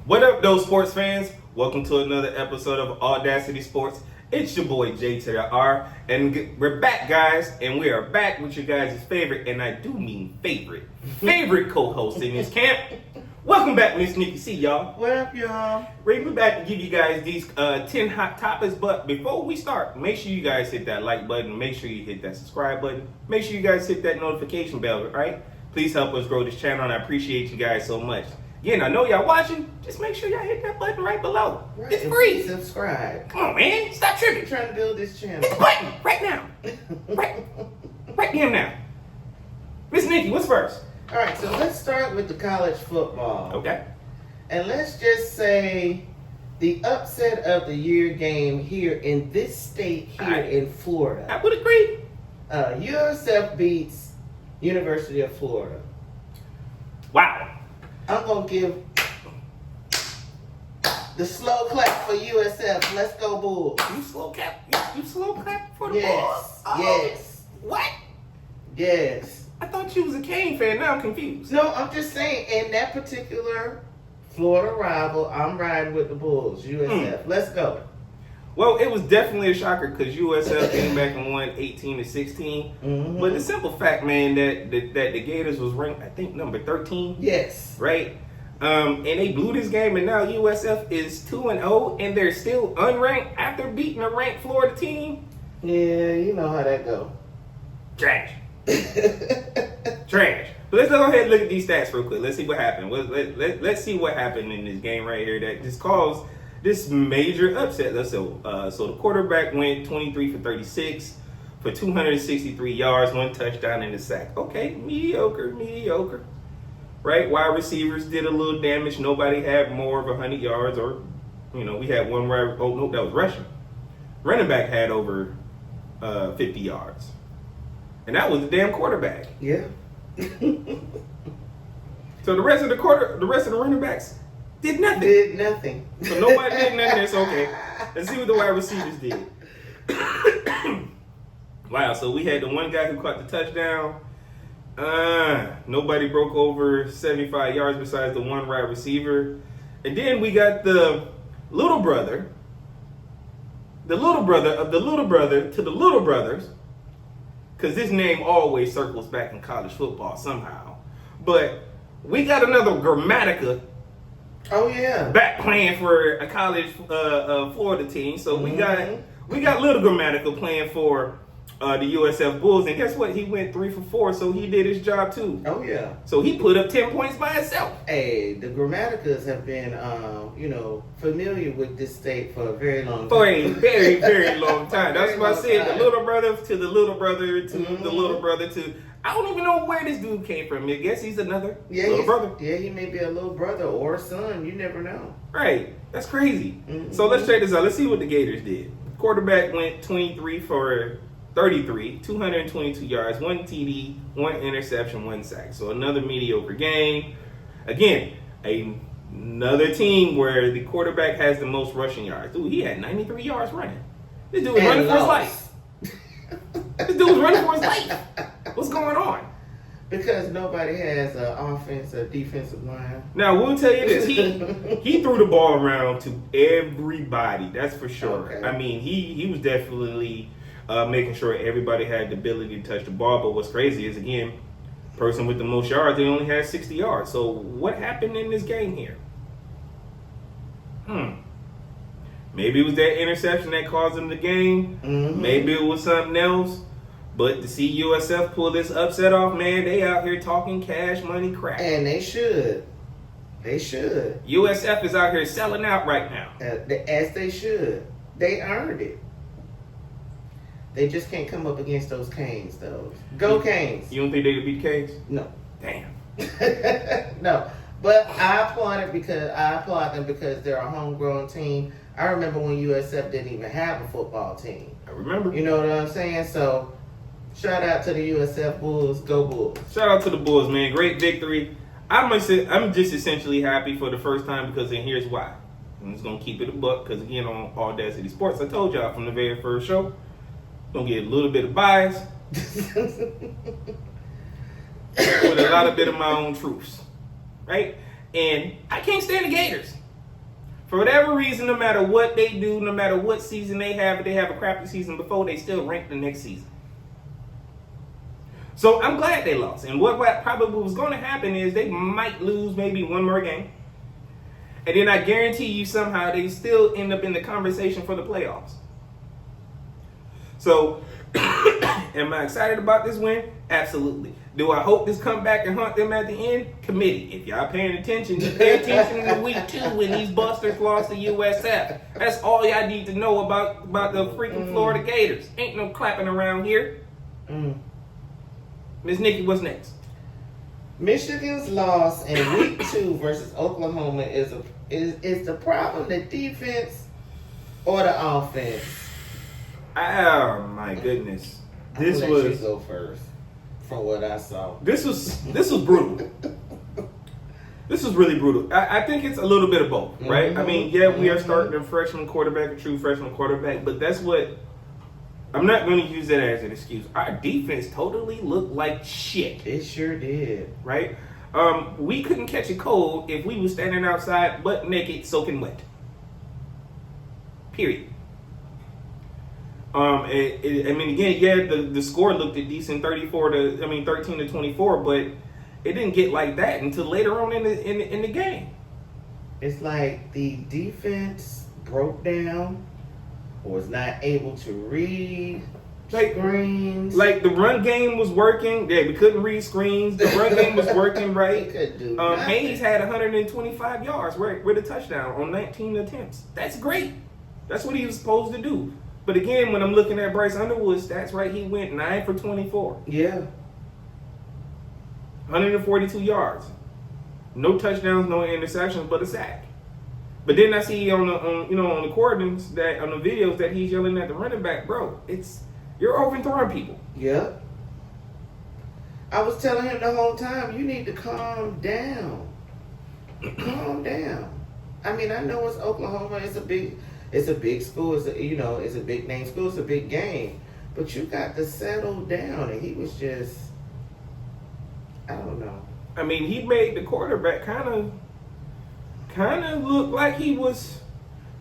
What up, those sports fans? Welcome to another episode of AwwDacity Sports. It's your boy J2DaR, and we're back, guys, and we are back with your guys' favorite, and I do mean favorite co-host in this camp. Welcome back, Miss NikkiC, y'all. What up, y'all? We're back to give you guys these 10 hot topics, but before we start, make sure you guys hit that like button, make sure you hit that subscribe button, make sure you guys hit that notification bell, right? Please help us grow this channel, and I appreciate you guys so much. Again, I know y'all watching, just make sure y'all hit that button right below. Right, it's free. Subscribe. Come on, man, stop tripping. We're trying to build this channel. Hit the button right now. right him now. Miss Nikki, what's first? All right, so let's start with the college football. Okay. And let's just say the upset of the year game here in this state here in Florida. I would agree. USF beats University of Florida. Wow. I'm going to give the slow clap for USF. Let's go Bulls. You slow clap for the Yes. Bulls? Oh, Yes. What? Yes. I thought you was a Kane fan. Now I'm confused. No, I'm just saying, in that particular Florida rival, I'm riding with the Bulls, USF. Let's go. Well, it was definitely a shocker because USF came back and won 18-16. Mm-hmm. But the simple fact, man, that the Gators was ranked, I think, number 13. Yes. Right? And they blew this game, and now USF is 2-0, and they're still unranked after beating a ranked Florida team. Yeah, you know how that go. Trash. Trash. But let's go ahead and look at these stats real quick. Let's see what happened. Let's see what happened in this game right here that just caused this major upset. So the quarterback went 23 for 36 for 263 yards, 1 touchdown and a sack. Okay, mediocre. Right? Wide receivers did a little damage. Nobody had more of 100 yards, or we had one where that was rushing. Running back had over 50 yards. And that was the damn quarterback. Yeah. So the rest of the running backs did nothing. So nobody did nothing. It's okay. Let's see what the wide receivers did. Wow. So we had the one guy who caught the touchdown. Nobody broke over 75 yards besides the one wide receiver. And then we got the little brother of the little brother to the little brothers. Because this name always circles back in college football somehow. But we got another Grammatica. Oh yeah. Back playing for a college Florida team. So we got little Grammatica playing for the USF Bulls. And guess what? He went 3 for 4, so he did his job too. Oh yeah. So he put up 10 points by himself. Hey, the Grammaticas have been familiar with this state for a very long time. For a very, very long time. That's why I said the little brother to the little brother to the little brother to... I don't even know where this dude came from. I guess he's another little brother. Yeah, he may be a little brother or a son. You never know. Right. That's crazy. Mm-hmm. So let's check this out. Let's see what the Gators did. Quarterback went 23 for 33, 222 yards, 1 TD, 1 interception, 1 sack. So another mediocre game. Again, another team where the quarterback has the most rushing yards. Dude, he had 93 yards running. This dude was running for his life. This dude was running for his life. What's going on? Because nobody has an offense or defensive line. Now, we'll tell you this. He threw the ball around to everybody. That's for sure. Okay. I mean, he was definitely making sure everybody had the ability to touch the ball. But what's crazy is, again, person with the most yards, they only had 60 yards. So what happened in this game here? Maybe it was that interception that caused them the game. Mm-hmm. Maybe it was something else. But to see USF pull this upset off, man, they out here talking cash money crap. And they should. They should. USF is out here selling out right now. As they should. They earned it. They just can't come up against those Canes, though. Go Canes. You don't think they could beat Canes? No. Damn. No. But I applaud them because they're a homegrown team. I remember when USF didn't even have a football team. I remember. You know what I'm saying? So, shout out to the USF Bulls. Go Bulls. Shout out to the Bulls, man. Great victory. I'm just essentially happy for the first time because, and here's why. I'm just going to keep it a buck because, again, on AwwDacity Sports, I told y'all from the very first show, going to get a little bit of bias with a lot of bit of my own truths. Right? And I can't stand the Gators. For whatever reason, no matter what they do, no matter what season they have, if they have a crappy season before, they still rank the next season. So I'm glad they lost. And what probably was going to happen is they might lose maybe one more game. And then I guarantee you somehow they still end up in the conversation for the playoffs. So, am I excited about this win? Absolutely. Do I hope this come back and hunt them at the end? Committee. If y'all paying attention, you pay attention in week 2 when these busters lost to USF. That's all y'all need to know about the freaking Florida Gators. Ain't no clapping around here. Ms. Nikki, what's next? Michigan's loss in week 2 versus Oklahoma is the problem the defense or the offense? Oh my goodness. This I'm was let you go first from what I saw. This was brutal. This was really brutal. I think it's a little bit of both, right? Mm-hmm. I mean, yeah, we are starting a freshman quarterback, a true freshman quarterback, but that's what I'm not going to use that as an excuse. Our defense totally looked like shit. It sure did. Right? We couldn't catch a cold if we were standing outside butt naked, soaking wet. Period. I mean, again, yeah, the score looked decent, 13 to 24, but it didn't get like that until later on in the game. It's like the defense broke down, was not able to read screens. Like the run game was working. Yeah, we couldn't read screens. The run game was working right. Could do Hayes had 125 yards with a touchdown on 19 attempts. That's great. That's what he was supposed to do. But again, when I'm looking at Bryce Underwood's stats, right, he went 9 for 24. Yeah. 142 yards. No touchdowns, no interceptions, but a sack. But then I see on the recordings that on the videos that he's yelling at the running back, bro, you're overthrowing people. Yeah. I was telling him the whole time, you need to calm down. Calm down. I mean, I know it's Oklahoma, it's a big school, it's a big name school, it's a big game. But you got to settle down, and he was just, I don't know. I mean, he made the quarterback kind of look like he was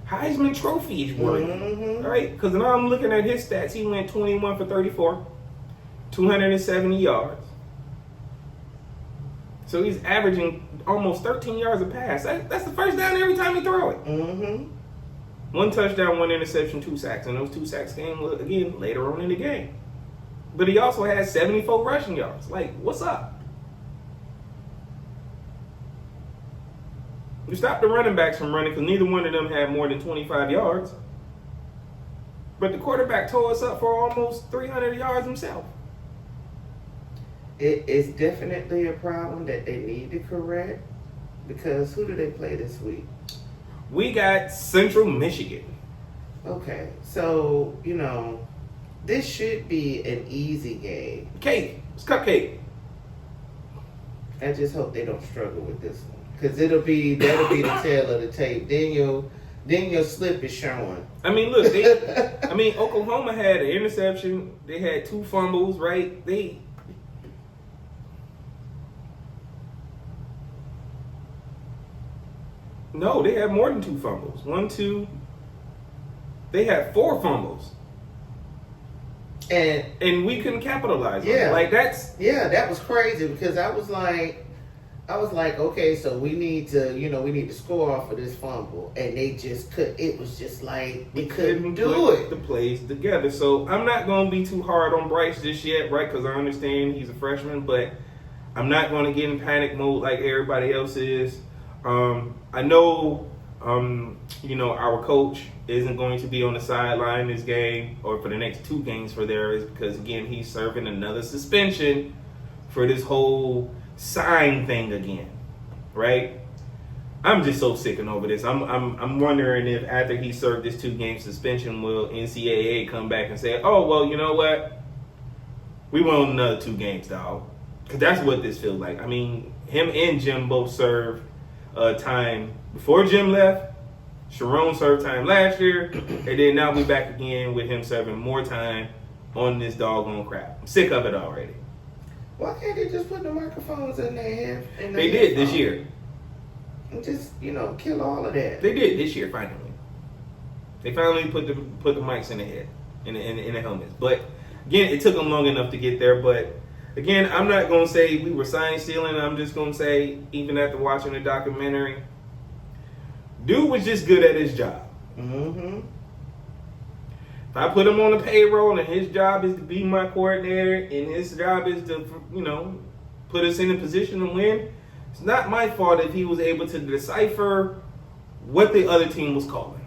Heisman Trophy worthy, right? Because now I'm looking at his stats. He went 21 for 34, 270 yards. So he's averaging almost 13 yards a pass. That's the first down every time he throw it. Mm-hmm. 1 touchdown, 1 interception, 2 sacks. And those 2 sacks came, again, later on in the game. But he also had 74 rushing yards. Like, what's up? You stopped the running backs from running because neither one of them had more than 25 yards. But the quarterback tore us up for almost 300 yards himself. It is definitely a problem that they need to correct, because who do they play this week? We got Central Michigan. Okay, so, this should be an easy game. Cake. It's cupcake. I just hope they don't struggle with this one, because that'll be the tail of the tape. Then your slip is showing. I mean, look, Oklahoma had an interception. They had 2 fumbles, right? No, they had more than 2 fumbles. 1, 2. They had 4 fumbles. And we couldn't capitalize on it. Like that was crazy, because I was like, okay, so we need to score off of this fumble, and they just could. It was just like we couldn't do it. The plays together. So I'm not going to be too hard on Bryce just yet, right? Because I understand he's a freshman, but I'm not going to get in panic mode like everybody else is. I know, our coach isn't going to be on the sideline this game or for the next 2 games for theirs, because again, he's serving another suspension for this whole sign thing again, right? I'm just so sick and over this. I'm wondering if after he served this 2-game suspension, will NCAA come back and say, oh, well, you know what? We want another 2 games, dog. Because that's what this feels like. I mean, him and Jim both served time before Jim left. Sharon served time last year, and then now we back again with him serving more time on this doggone crap. I'm sick of it already. Why can't they just put the microphones in their head? They did this year. And just, kill all of that. They did this year finally. They finally put the mics in the head, in the helmets. But again, it took them long enough to get there. But again, I'm not gonna say we were sign stealing. I'm just gonna say, even after watching the documentary, dude was just good at his job. Mm-hmm. If I put him on the payroll and his job is to be my coordinator and his job is to, put us in a position to win, it's not my fault if he was able to decipher what the other team was calling.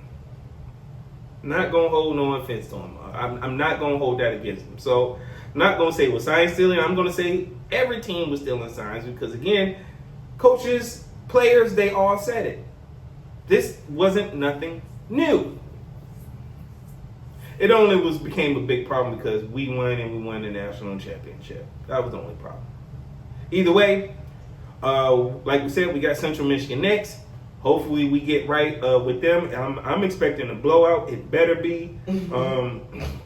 I'm not going to hold no offense to him. I'm not going to hold that against him. So I'm not going to say it was sign stealing. I'm going to say every team was stealing signs because, again, coaches, players, they all said it. This wasn't nothing new. It only became a big problem because we won the national championship. That was the only problem. Either way, like we said, we got Central Michigan next. Hopefully we get right with them. I'm expecting a blowout. It better be,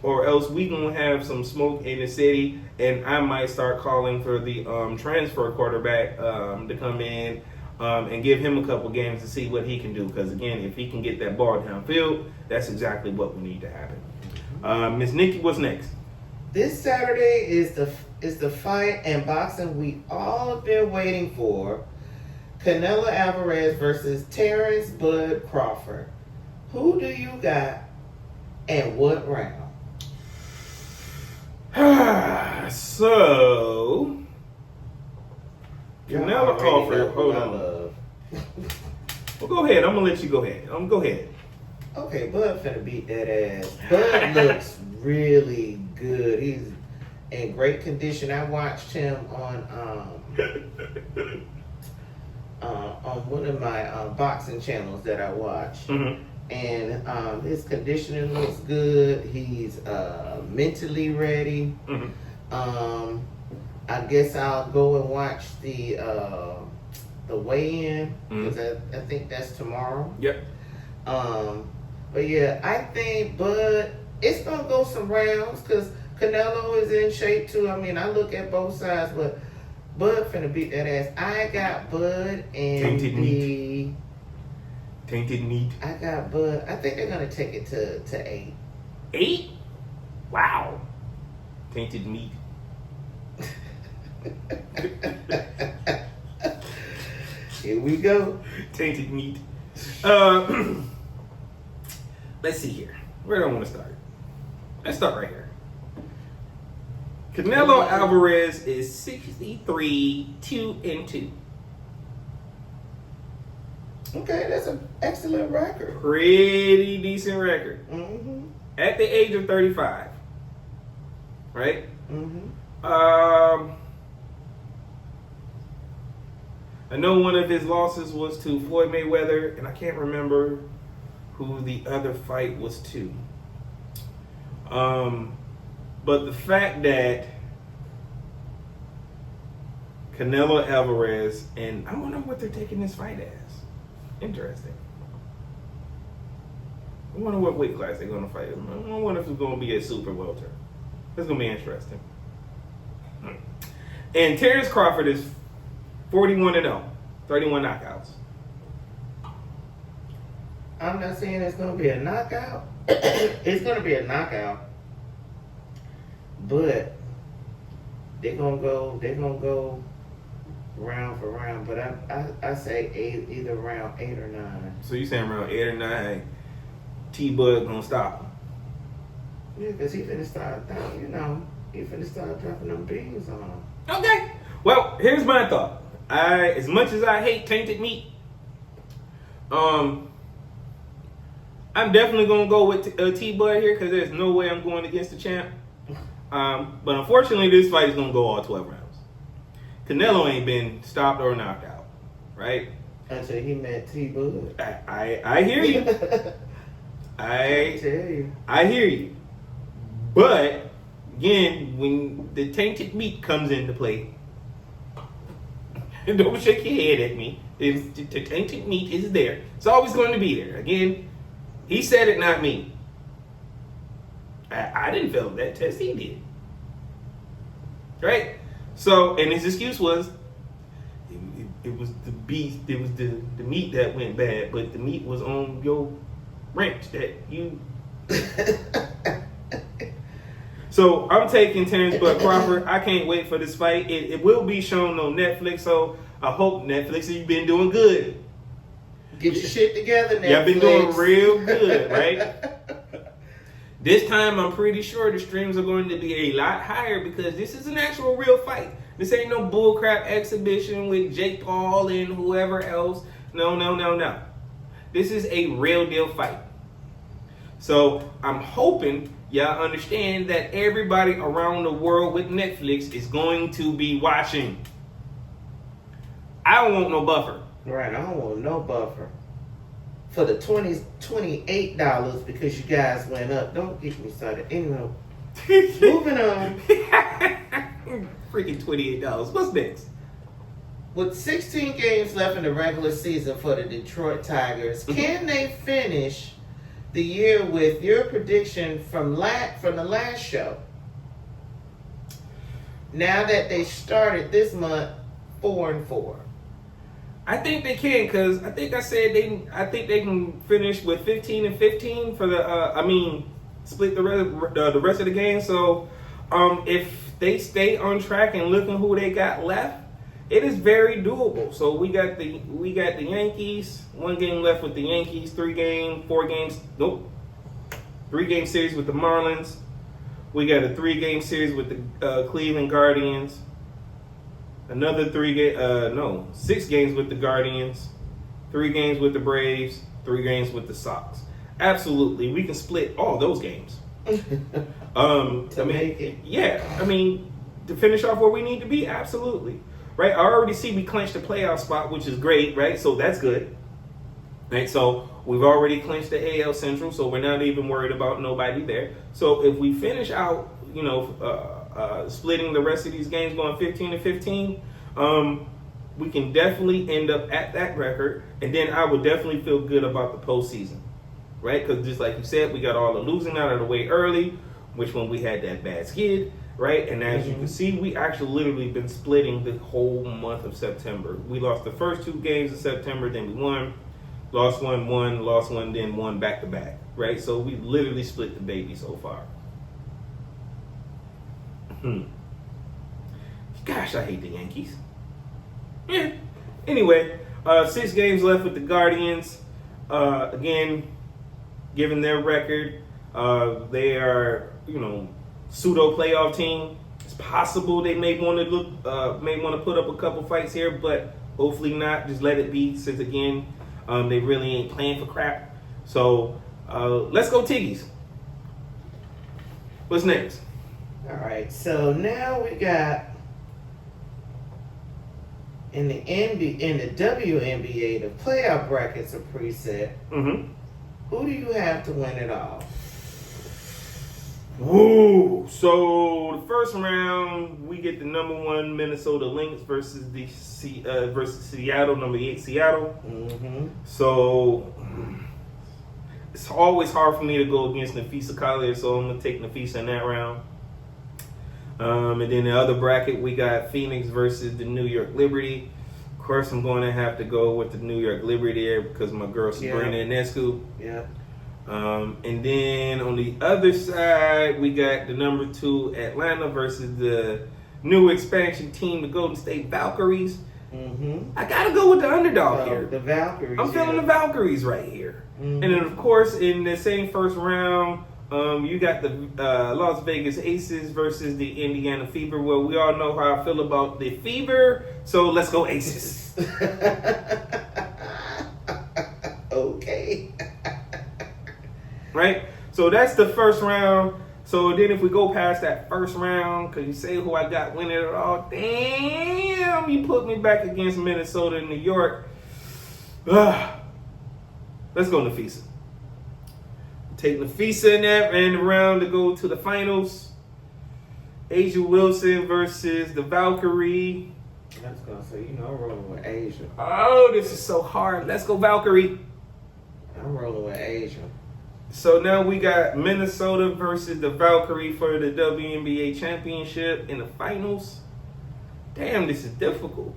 or else we gonna have some smoke in the city, and I might start calling for the transfer quarterback to come in and give him a couple games to see what he can do. Because again, if he can get that ball downfield, that's exactly what we need to happen. Miss Nikki, what's next? This Saturday is the fight and boxing we all have been waiting for. Canelo Alvarez versus Terrence Bud Crawford. Who do you got and what round? So, Canelo Crawford, hold on. Well, go ahead. I'm going to let you go ahead. Go ahead. Okay, Bud finna beat that ass. Bud looks really good. He's in great condition. I watched him on one of my boxing channels that I watch, and his conditioning looks good. He's mentally ready. I guess I'll go and watch the weigh-in because I think that's tomorrow. Yep. But yeah, I think Bud, it's gonna go some rounds because Canelo is in shape too. I mean, I look at both sides, but Bud finna beat that ass. I got Bud and Tainted meat. I got Bud. I think they're gonna take it to 8. 8? Wow. Tainted meat. Here we go. Tainted meat. Let's see here. Where do I want to start? Let's start right here. Canelo Alvarez is 63, 2-2. Okay, that's an excellent record. Pretty decent record. Mm-hmm. At the age of 35. Right? Mm-hmm. I know one of his losses was to Floyd Mayweather, and I can't remember who the other fight was to. But the fact that Canelo Alvarez, and I wonder what they're taking this fight as. Interesting. I wonder what weight class they're going to fight. I wonder if it's going to be a super welter. It's going to be interesting. And Terrence Crawford is 41-0, 31 knockouts. I'm not saying it's going to be a knockout. It's going to be a knockout. But they're going to go round for round. But I say either round 8 or 9. So you saying round 8 or 9, T-Bud going to stop him? Yeah, because he finna start, he finna start dropping them beans on him. Okay. Well, here's my thought. As much as I hate tainted meat, I'm definitely gonna go with T-Bud here because there's no way I'm going against the champ. But unfortunately, this fight is gonna go all 12 rounds. Canelo ain't been stopped or knocked out, right? Until he met T-Bud. I hear you. I tell you. I hear you. But again, when the tainted meat comes into play, don't shake your head at me. The tainted meat is there. It's always going to be there. Again, he said it, not me. I didn't fail that test. He did. Right? So, and his excuse was, it was the beast. It was the meat that went bad, but the meat was on your ranch that you. So I'm taking Terrence Bud Crawford. I can't wait for this fight. It will be shown on Netflix, so I hope Netflix, you've been doing good. Get your shit together, Netflix. Y'all been doing real good, right? This time, I'm pretty sure the streams are going to be a lot higher because this is an actual real fight. This ain't no bullcrap exhibition with Jake Paul and whoever else. No. This is a real deal fight. So I'm hoping y'all understand that everybody around the world with Netflix is going to be watching. I don't want no buffer. Right, I don't want no buffer. For the $28 because you guys went up. Don't get me started. Anyway, moving on. Freaking $28. What's next? With 16 games left in the regular season for the Detroit Tigers, can they finish the year with your prediction from the last show? Now that they started this month 4-4. I think they can, because I think I said I think they can finish with 15-15 for the split the rest of the game. So if they stay on track and looking who they got left, it is very doable. So we got the Yankees, 1 game left with the Yankees, 3 game series with the Marlins. We got a 3-game series with the Cleveland Guardians. Another 6 games with the Guardians, 3 games with the Braves, 3 games with the Sox. Absolutely, we can split all those games. Make it. Yeah, to finish off where we need to be, absolutely. Right, I already see we clinched the playoff spot, which is great, right? So that's good. Right, so we've already clinched the AL Central, so we're not even worried about nobody there. So if we finish out, splitting the rest of these games going 15-15, we can definitely end up at that record, and then I would definitely feel good about the postseason, right? Because just like you said, we got all the losing out of the way early, which when we had that bad skid, right? And as you can see, we actually literally been splitting the whole month of September. We lost the first 2 games of September, then we won, lost one, lost one, then won back to back, right? So we literally split the baby so far. Gosh, I hate the Yankees. Yeah. Anyway, 6 games left with the Guardians. Again, given their record, they are, pseudo playoff team. It's possible they may want to put up a couple fights here, but hopefully not. Just let it be, since again, they really ain't playing for crap. So let's go Tiggies. What's next? All right, so now we got in the WNBA, the playoff brackets are preset. Mm-hmm. Who do you have to win it all? Ooh, so the first round we get the number 1 Minnesota Lynx versus versus Seattle, number 8 Seattle. Mm-hmm. So it's always hard for me to go against Nafisa Collier, so I'm gonna take Nafisa in that round. And then the other bracket, we got Phoenix versus the New York Liberty. Of course, I'm going to have to go with the New York Liberty there because my girl Sabrina Ionescu. Yeah. And then on the other side, we got the number 2 Atlanta versus the new expansion team, the Golden State Valkyries. Mm-hmm. I got to go with the underdog here. The Valkyries. I'm feeling the Valkyries right here. Mm-hmm. And then, of course, in the same first round, you got the Las Vegas Aces versus the Indiana Fever. Well, we all know how I feel about the Fever, so let's go Aces. Okay. Right? So that's the first round. So then if we go past that first round, because you say who I got winning it all, damn, you put me back against Minnesota and New York. Let's go Nafisa. Take Nafisa in that round to go to the finals. Asia Wilson versus the Valkyrie. I was going to say, I'm rolling with Asia. Oh, this is so hard. Let's go Valkyrie. I'm rolling with Asia. So now we got Minnesota versus the Valkyrie for the WNBA championship in the finals. Damn, this is difficult.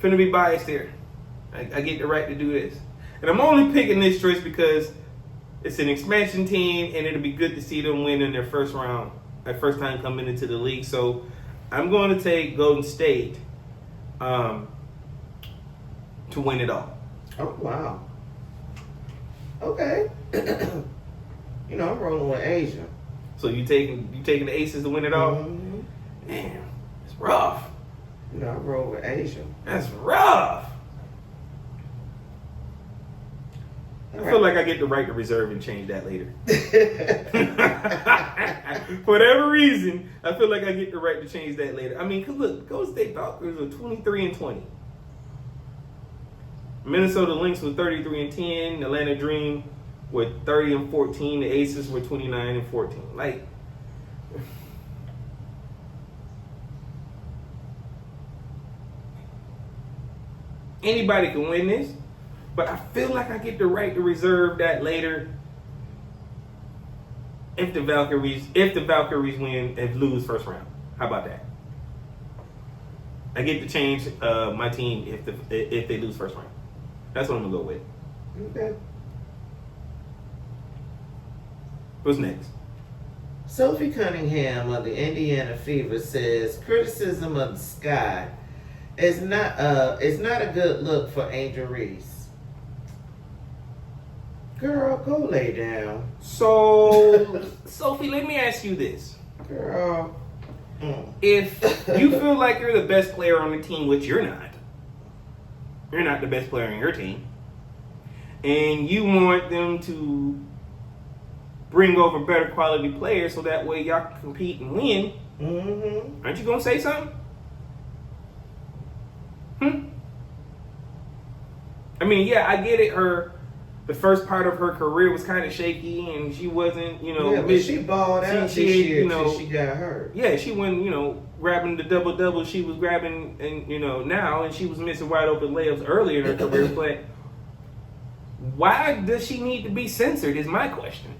finna be biased here. I get the right to do this. And I'm only picking this choice because it's an expansion team, and it'll be good to see them win in their first round, their first time coming into the league. So I'm going to take Golden State to win it all. Oh, wow. Okay. You know, I'm rolling with Asia. So you taking the Aces to win it all? Mm-hmm. Damn, it's rough. You know, I roll with Asia. That's rough. I feel like I get the right to reserve and change that later. For whatever reason, I feel like I get the right to change that later. I mean, cause look, Golden State Falcons are 23-20. Minnesota Lynx were 33-10. Atlanta Dream were 30-14. The Aces were 29-14. Like, anybody can win this. But I feel like I get the right to reserve that later if the Valkyries win and lose first round. How about that? I get to change my team if they lose first round. That's what I'm gonna go with. Okay. What's next? Sophie Cunningham of the Indiana Fever says criticism of the sky is not a good look for Angel Reese. Girl, go lay down. So, Sophie, let me ask you this. Girl. If you feel like you're the best player on the team, which you're not the best player on your team, and you want them to bring over better quality players so that way y'all can compete and win, aren't you going to say something? I mean, yeah, I get it. The first part of her career was kind of shaky, and she wasn't, Yeah, but she balled out this year until she got hurt. Yeah, she wasn't, grabbing the double-double she was grabbing, and now, and she was missing wide open layups earlier in her career. But why does she need to be censored? Is my question.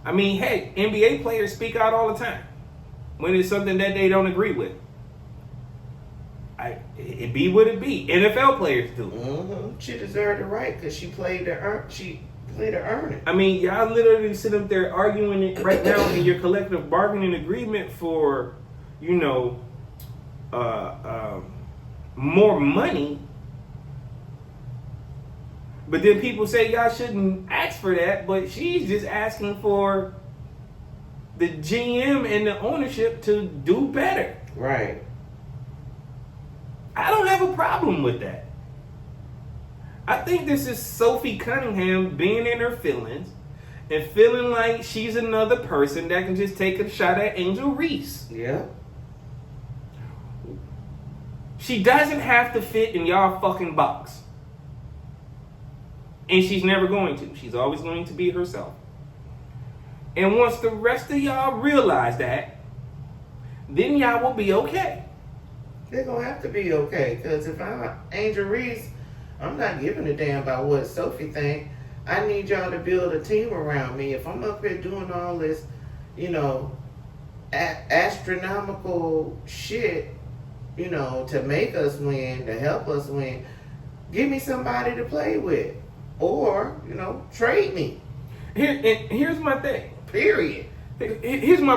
I mean, hey, NBA players speak out all the time when it's something that they don't agree with. It be what it be. NFL players do. She deserved the right because she played to earn it. I mean, y'all literally sit up there arguing it right now in your collective bargaining agreement for, more money. But then people say y'all shouldn't ask for that, but she's just asking for the GM and the ownership to do better. Right. I don't have a problem with that. I think this is Sophie Cunningham being in her feelings and feeling like she's another person that can just take a shot at Angel Reese. Yeah. She doesn't have to fit in y'all fucking box. And she's never going to. She's always going to be herself. And once the rest of y'all realize that, then y'all will be okay. They're going to have to be okay, because if I'm Angel Reese, I'm not giving a damn about what Sophie think. I need y'all to build a team around me. If I'm up here doing all this, astronomical shit, to make us win, to help us win, give me somebody to play with. Or, trade me. Here's my thing. Period. Here's my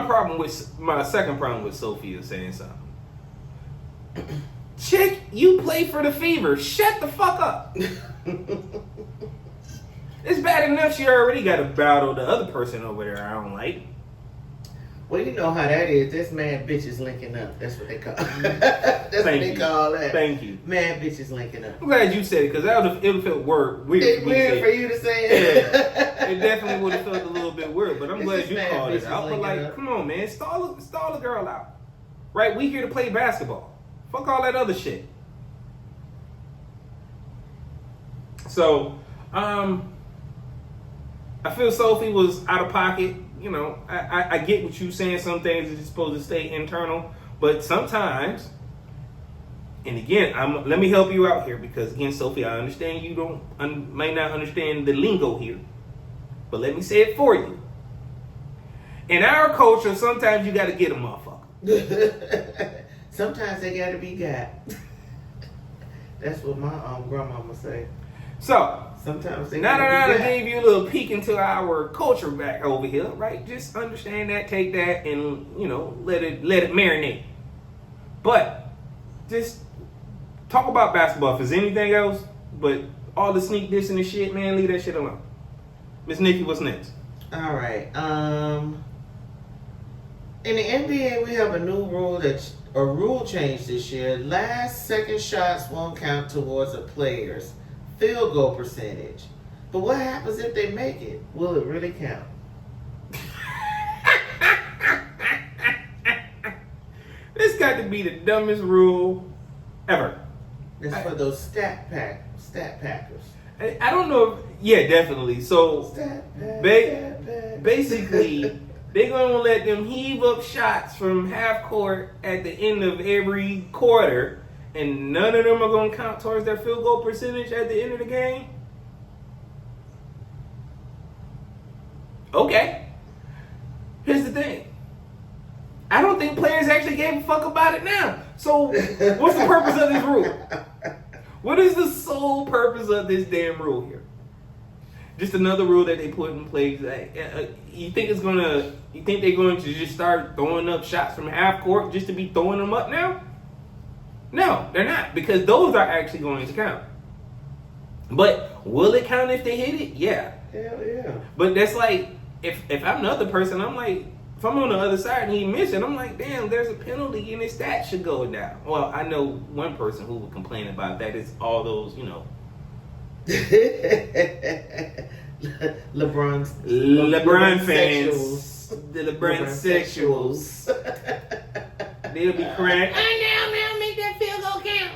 second problem with Sophia saying something. Chick, you play for the Fever. Shut the fuck up. It's bad enough she already got to battle the other person over there I don't like. Well, you know how that is. That's mad bitches linking up. That's what they call it. That's what they call that. Thank you. Mad bitches linking up. I'm glad you said it, because it would feel weird. It's weird for you to say it. Yeah, it definitely would have felt a little bit weird, but I'm glad you called it out. But like, come on, man. Stall the girl out. Right? We here to play basketball. Fuck all that other shit. So, I feel Sophie was out of pocket. I get what you saying. Some things are supposed to stay internal, but sometimes, and again, let me help you out here, because again, Sophie, I understand you might not understand the lingo here, but let me say it for you. In our culture, sometimes you got to get a motherfucker. Sometimes they gotta be got. That's what my grandmama say. So, Sometimes they now gotta that I be got. gave you a little peek into our culture back over here, right? Just understand that, take that, and let it marinate. But just talk about basketball. If there's anything else, but all the sneak dissing and shit, man, leave that shit alone. Miss Nikki, what's next? All right. In the NBA, we have a new rule change this year. Last second shots won't count towards a player's field goal percentage. But what happens if they make it? Will it really count? This got to be the dumbest rule ever. It's for those stat packers. I don't know. Yeah, definitely. So Stat pack. basically, they're going to let them heave up shots from half court at the end of every quarter, and none of them are going to count towards their field goal percentage at the end of the game? Okay. Here's the thing. I don't think players actually gave a fuck about it now. So, what's the purpose of this rule? What is the sole purpose of this damn rule here? Just another rule that they put in place. You think they're going to just start throwing up shots from half court just to be throwing them up now? No, they're not, because those are actually going to count. But will it count if they hit it? Yeah. Hell yeah. But that's like, if I'm the other person, I'm like, if I'm on the other side and he missed it, I'm like, damn, there's a penalty and his stats should go down. Well, I know one person who would complain about that is all those, LeBron fans, the LeBron sexuals. They'll be crying, now make that field goal count.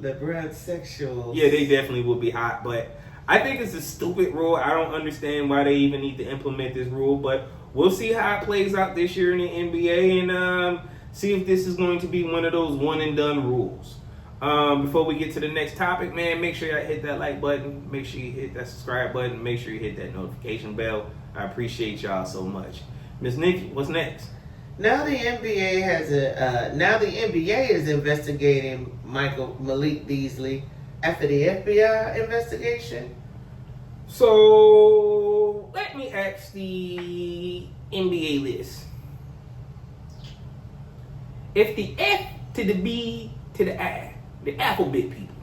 LeBron sexuals. Yeah, they definitely will be hot, but I think it's a stupid rule. I don't understand why they even need to implement this rule, but we'll see how it plays out this year in the NBA and see if this is going to be one of those one and done rules. Before we get to the next topic, man, make sure you hit that like button, make sure you hit that subscribe button, make sure you hit that notification bell. I appreciate y'all so much. Miss Nikki, what's next? Now the NBA is investigating Malik Beasley after the FBI investigation. So let me ask the NBA list. If the F to the B to the I, the alphabet people,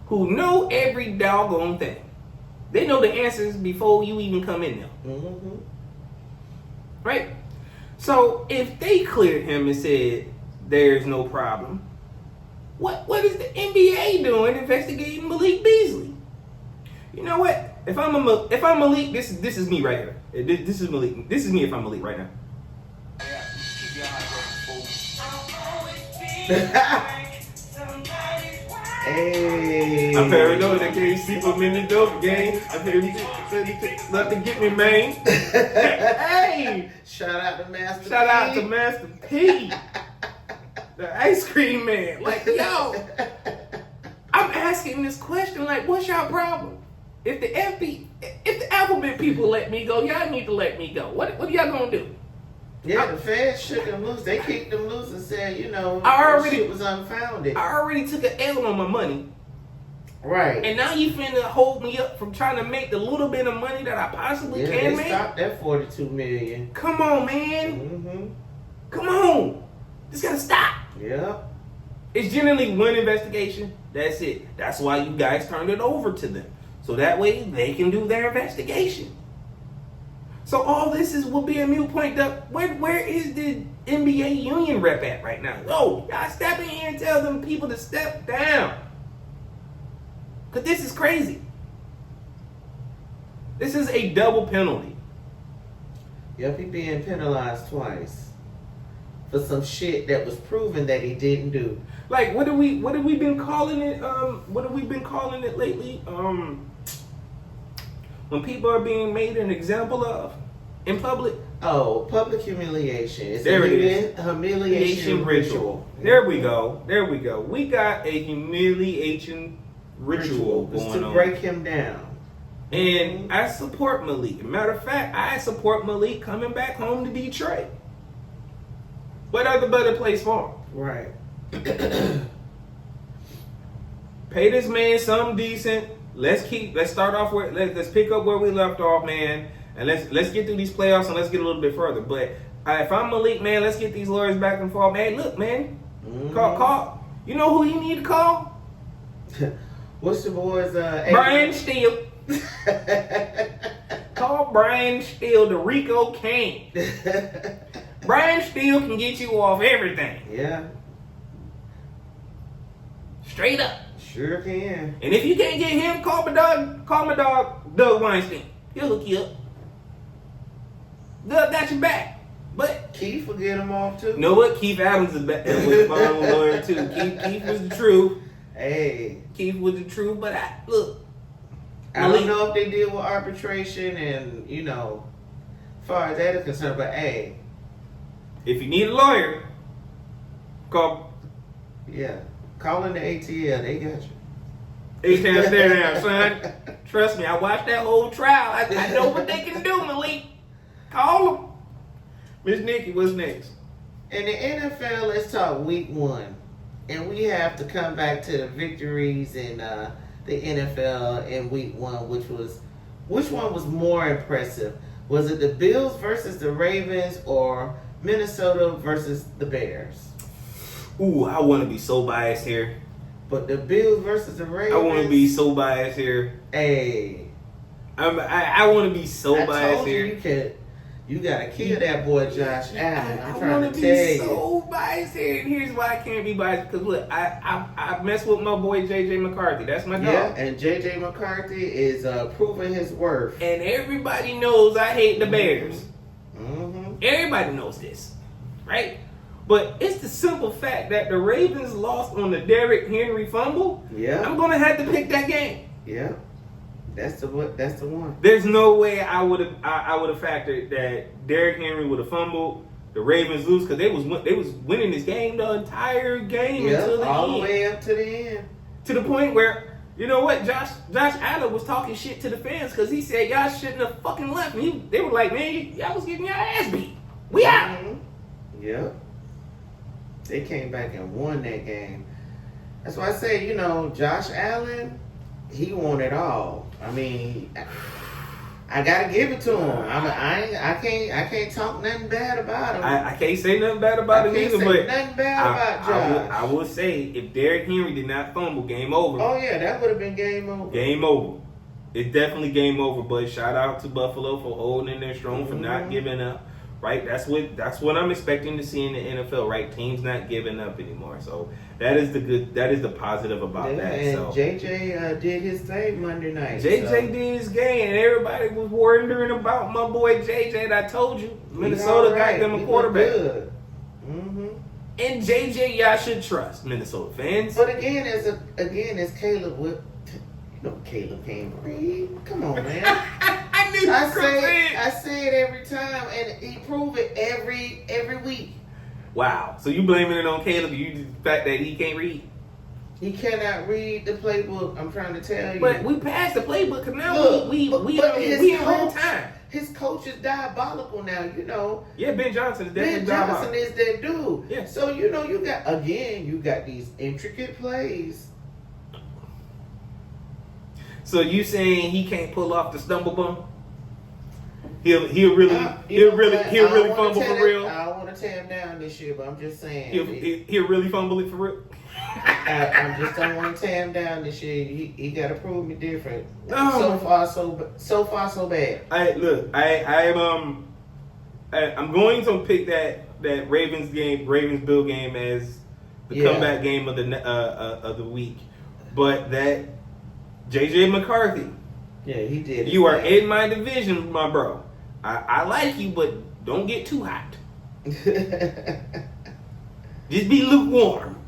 who know every doggone thing, they know the answers before you even come in there. Mm-hmm. Right? So if they cleared him and said there's no problem, what is the NBA doing investigating Malik Beasley? You know what? If I'm Malik, this is me right here. This is Malik. This is me if I'm Malik right now. Hey. I'm paranoid. I can't see for minute dope game. I'm here nothing get me, man. Hey. Shout out to Master Shout P. out to Master P. The ice cream man. Like, yo, I'm asking this question, like, what's y'all problem? If the alphabet people let me go, y'all need to let me go. What are y'all gonna do? Yeah, the feds shook them loose. They kicked them loose and said, shit was unfounded. I already took an L on my money. Right. And now you finna hold me up from trying to make the little bit of money that I possibly can make? They stopped at $42 million. Come on, man. Mm-hmm. Come on. This gotta stop. Yep. It's generally one investigation. That's it. That's why you guys turned it over to them. So that way they can do their investigation. So all this will be a moot point. Where is the NBA union rep at right now? Yo, y'all step in here and tell them people to step down. Because this is crazy. This is a double penalty. Yep, he being penalized twice for some shit that was proven that he didn't do. Like, what have we been calling it? What have we been calling it lately? When people are being made an example of in public. Oh, public humiliation. It's there a it is. humiliation ritual. There we go. We got a humiliation ritual It's going to on. break him down. And I support Malik. Matter of fact, I support Malik coming back home to Detroit. What other better place for him? Right. Pay this man something decent. Let's start off where let's pick up where we left off, man, and let's get through these playoffs and let's get a little bit further. But if I'm Malik, man, let's get these lawyers back and forth. Man, look, man, call. You know who you need to call? What's the boy's Brian Steele. Call Brian Steele, the Rico King. Brian Steele can get you off everything. Yeah. Straight up. Sure can. And if you can't get him, call my dog, Doug Weinstein. He'll hook you up. Doug got your back. But Keith will get him off too. You know what? Keith Adams was my own lawyer too. Keith was the truth. Hey. Keith was the truth, but I don't know if they deal with arbitration and, as far as that is concerned, but hey. If you need a lawyer, call. Yeah. Call in the ATL, they got you. 8 times there now, son. Trust me, I watched that whole trial. I know what they can do, Malik. Call them. Miss Nikki, what's next? In the NFL, let's talk week 1. And we have to come back to the victories in the NFL in week 1, which one was more impressive? Was it the Bills versus the Ravens or Minnesota versus the Bears? Ooh, I want to be so biased here. But the Bills versus the Ravens. I want to be so biased here. Hey, I want to be so biased here. You gotta kill that boy Josh Allen. I'm trying to tell you. So biased here, and here's why I can't be biased. Because look, I mess with my boy J.J. McCarthy. That's my dog. Yeah, and J.J. McCarthy is proving his worth. And everybody knows I hate the Bears. Mm-hmm. Everybody knows this, right? But it's the simple fact that the Ravens lost on the Derrick Henry fumble. Yeah, I'm gonna have to pick that game. Yeah, that's the one. There's no way I would have factored that Derrick Henry would have fumbled, the Ravens lose, because they was winning this game the entire game until the all end. the way up to the end. To the point where, you know what, Josh Allen was talking shit to the fans because he said y'all shouldn't have fucking left. And they were like, man, y'all was getting your ass beat. We out. Mm-hmm. Yep. They came back and won that game. That's why I say, Josh Allen, he won it all. I mean, I gotta give it to him. I can't talk nothing bad about him. I can't say nothing bad about him either. But nothing bad about Josh. I will say, if Derrick Henry did not fumble, game over. Oh yeah, that would have been game over. Game over. It's definitely game over. But shout out to Buffalo for holding in there strong, for not giving up. Right, that's what I'm expecting to see in the NFL. Right, teams not giving up anymore. So that is the positive about that. And so JJ did his thing Monday night. JJ did his game, and everybody was wondering about my boy JJ. And I told you, Minnesota got them a quarterback. Good. Mm-hmm. And JJ, y'all should trust Minnesota fans. But again, as Caleb would, Caleb can't read. Come on, man. I say it every time, and he prove it every week. Wow. So you blaming it on Caleb? The fact that he can't read? He cannot read the playbook. I'm trying to tell you. But we passed the playbook, because now we in real time. His coach is diabolical now. Yeah, Ben Johnson is definitely diabolical. Ben Johnson is that dude. Yeah. So you got these intricate plays. So you saying he can't pull off the stumble bump? He'll really fumble for real. I don't want to tear him down this year, but I'm just saying he'll really fumble it for real. I just don't want to tear him down this year. He got to prove me different. Oh. So far so bad. I'm going to pick that Ravens Bill game as the comeback game of the week, but that JJ McCarthy. Yeah, he did. You are in my division, my bro. I like you, but don't get too hot. Just be lukewarm.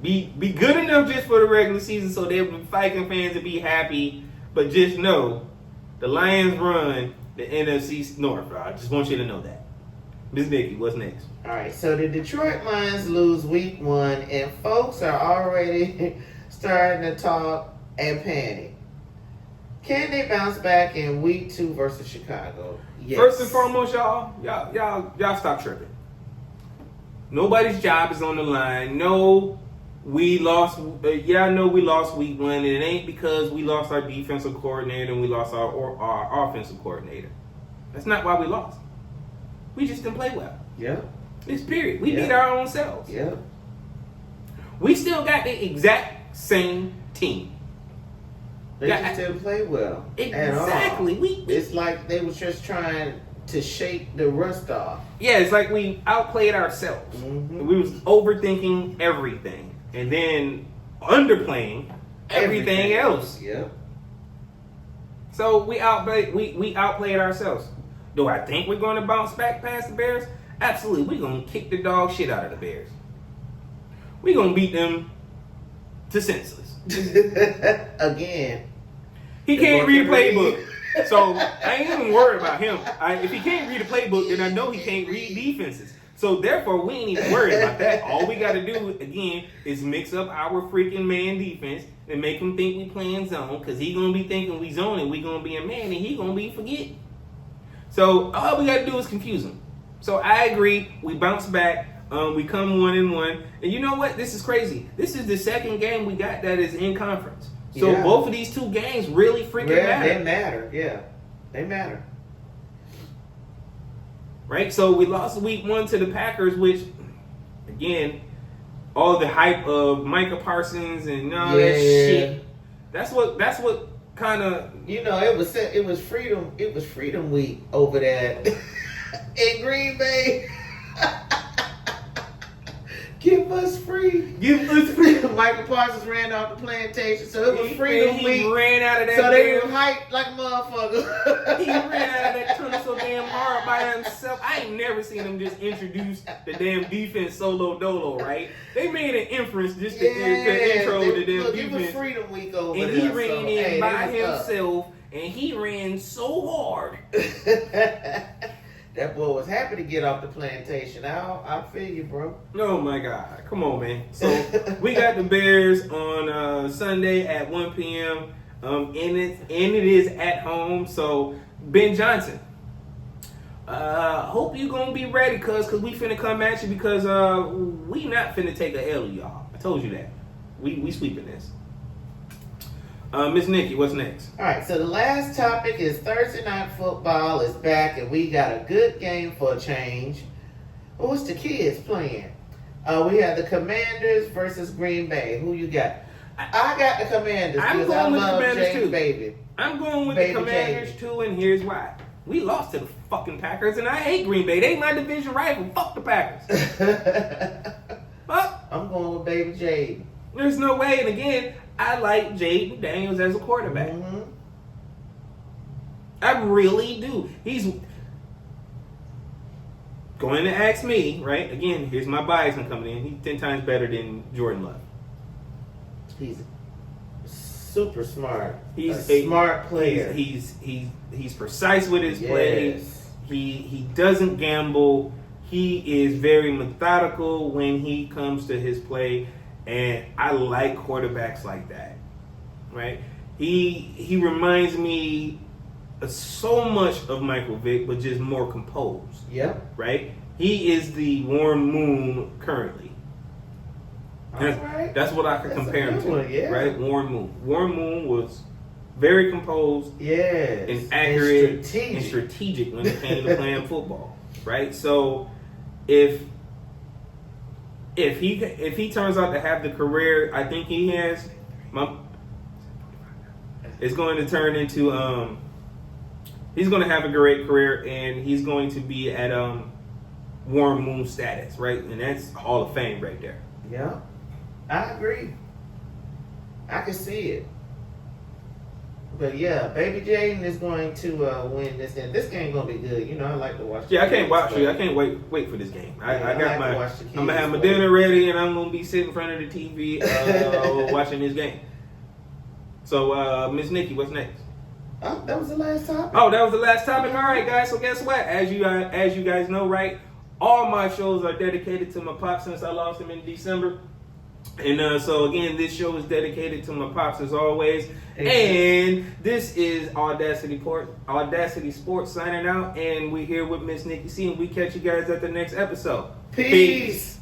Be good enough just for the regular season so the Viking fans will be happy. But just know, the Lions run the NFC North. I just want you to know that. Ms. Nikki, what's next? All right, so the Detroit Lions lose week 1, and folks are already starting to talk and panic. Can they bounce back in week 2 versus Chicago? Yes. First and foremost, y'all stop tripping. Nobody's job is on the line. No, we lost. I know we lost week 1, and it ain't because we lost our defensive coordinator and we lost our offensive coordinator. That's not why we lost. We just didn't play well. Yeah. It's period. We beat our own selves. Yeah. We still got the exact same team. They just didn't play well. Exactly. At all. It's like they were just trying to shake the rust off. Yeah, it's like we outplayed ourselves. Mm-hmm. We was overthinking everything and then underplaying everything else. Yep. So we outplayed ourselves. Do I think we're going to bounce back past the Bears? Absolutely. We're going to kick the dog shit out of the Bears. We're going to beat them to senseless. Again. He can't read a playbook. So I ain't even worried about him. If he can't read a playbook, then I know he can't read defenses. So therefore, we ain't even worried about that. All we got to do, again, is mix up our freaking man defense and make him think we playing zone, because he going to be thinking we zone and we going to be a man and he going to be forgetting. So all we got to do is confuse him. So I agree. We bounce back. We come 1-1. And you know what? This is crazy. This is the second game we got that is in conference. So both of these two games really freaking matter. They matter. Yeah. They matter. Right? So we lost week 1 to the Packers, which, again, all the hype of Micah Parsons and all that shit. That's what kind of, it was freedom week over there in Green Bay. Give us free. Michael Parsons ran off the plantation, so it was freedom week. He ran out of that. So they were hyped like a motherfucker. He ran out of that tunnel so damn hard by himself. I ain't never seen him just introduce the damn defense solo dolo, right? They made an inference just to intro the damn defense. It was freedom week over and there. He ran in by himself, and he ran so hard. That boy was happy to get off the plantation. I feel you, bro. Oh my God. Come on, man. So we got the Bears on Sunday at 1 p.m. And it is at home. So Ben Johnson, hope you gonna be ready, cause we finna come at you, because we not finna take a L, y'all. I told you that. We sweeping this. Miss Nikki, what's next? All right, so the last topic is Thursday Night Football is back, and we got a good game for a change. What's the kids playing? We have the Commanders versus Green Bay. Who you got? I got the Commanders because I love Jay, baby. I'm going with the Commanders too, and here's why. We lost to the fucking Packers, and I hate Green Bay. They my division rival. Fuck the Packers. Fuck. I'm going with Baby J. There's no way, and again, I like J2 as a quarterback. Mm-hmm. I really do. He's going to ask me, right? Again, here's my bias coming in. He's 10 times better than Jordan Love. He's super smart. He's a smart player. He's precise with his play. He doesn't gamble. He is very methodical when he comes to his play. And I like quarterbacks like that, right? He reminds me so much of Michael Vick, but just more composed. Yep. Right? He is the Warren Moon currently. That's what I could compare him to. Right? Warren Moon. Warren Moon was very composed, and accurate, and strategic when it came to playing football. Right? So if he turns out to have the career I think he has, it's going to turn into he's going to have a great career, and he's going to be at Warren Moon status, right? And that's Hall of Fame right there. Yeah, I agree. I can see it. But yeah, Baby Jaden is going to win this game. This game gonna be good. You know, I like to watch. Yeah, I can't wait for this game. I'm gonna have my dinner ready, and I'm gonna be sitting in front of the TV watching this game. So, Miss Nikki, what's next? Oh, that was the last topic. Oh, that was the last topic. All right, guys. So guess what? As you guys know, right? All my shows are dedicated to my pops since I lost him in December. And so again, this show is dedicated to my pops as always. And this is AwwDacity Sports signing out, and we're here with Miss NikkiC, and we catch you guys at the next episode. Peace.